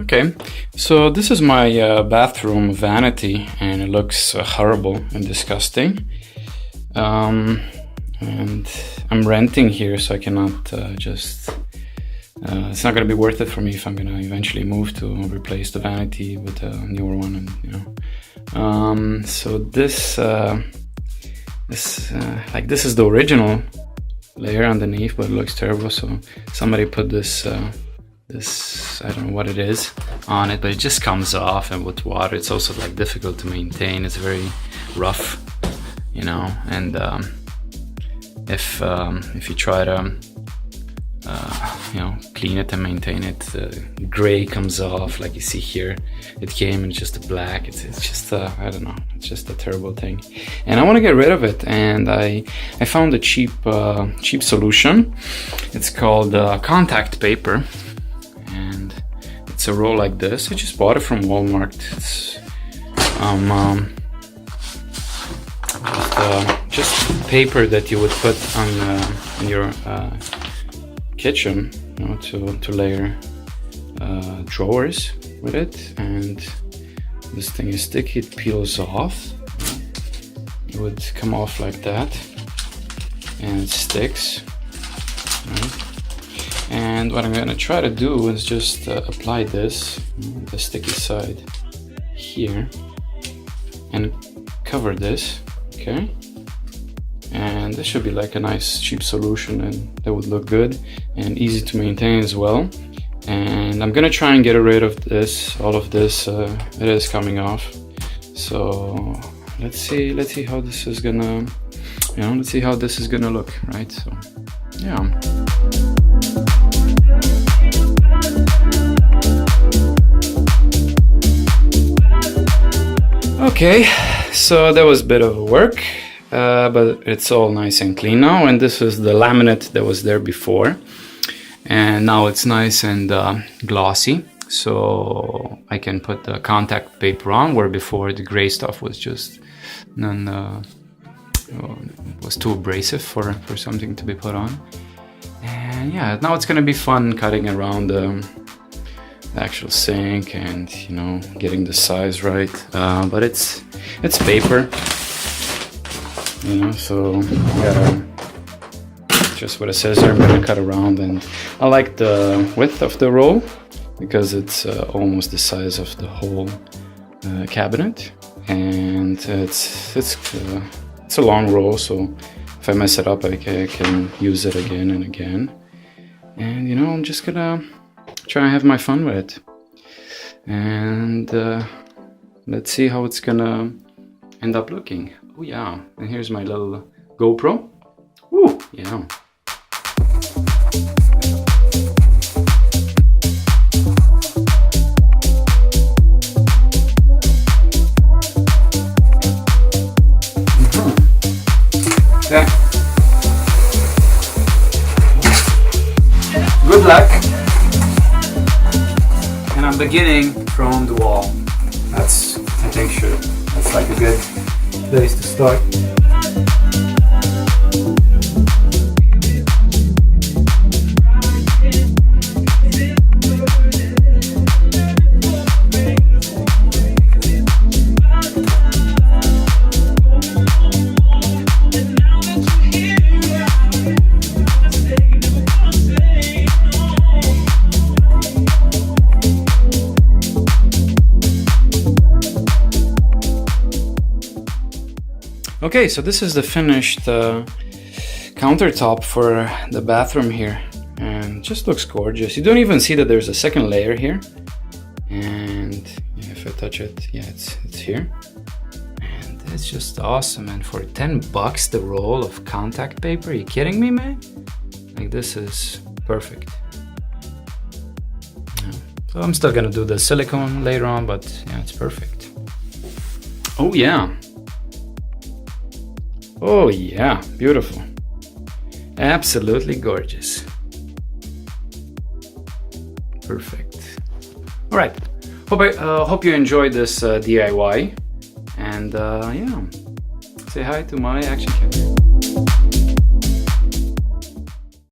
Okay, so this is my bathroom vanity, and it looks horrible and disgusting. And I'm renting here, so I cannot it's not going to be worth it for me if I'm going to eventually move to replace the vanity with a newer one, and so this is the original layer underneath, but it looks terrible. So somebody put this I don't know what it is on it, but it just comes off, and with water it's also like difficult to maintain. It's very rough, and if you try to clean it and maintain it, gray comes off like you see here. It came in just black. It's just I don't know, it's just a terrible thing, and I want to get rid of it. And I found a cheap solution. It's called Con-tact Paper, and it's a roll like this. I just bought it from Walmart. It's just paper that you would put on your kitchen, to layer drawers with it. And this thing is sticky, it peels off. It would come off like that, and it sticks, right? And what I'm going to try to do is just apply this, the sticky side here, and cover this, okay? And this should be like a nice cheap solution, and that would look good and easy to maintain as well. And I'm gonna try and get rid of this, all of this. It is coming off, so let's see how this is gonna, let's see how this is gonna look, right? So yeah. Okay, so that was a bit of work. But it's all nice and clean now, and this is the laminate that was there before, and now it's nice and glossy, so I can put the contact paper on, where before the gray stuff was just it was too abrasive for something to be put on. And yeah, now it's gonna be fun cutting around the actual sink and getting the size right, but it's paper. So just with a scissor I'm gonna cut around, and I like the width of the roll because it's almost the size of the whole cabinet, and it's a long roll, so if I mess it up I can use it again and again. And I'm just gonna try and have my fun with it, and let's see how it's gonna end up looking. Oh yeah, and here's my little GoPro. Woo, yeah. Yeah. Good luck. And I'm beginning from the wall. That's like a good place to start. Okay, so this is the finished countertop for the bathroom here, and it just looks gorgeous. You don't even see that there's a second layer here, and if I touch it, yeah, it's here, and it's just awesome. And for $10 the roll of contact paper, are you kidding me, man? Like, this is perfect. Yeah. So I'm still gonna do the silicone later on, but yeah, it's perfect. Oh yeah. Oh yeah, beautiful. Absolutely gorgeous. Perfect. All right. Hope you enjoyed this DIY, and yeah, say hi to my action camera.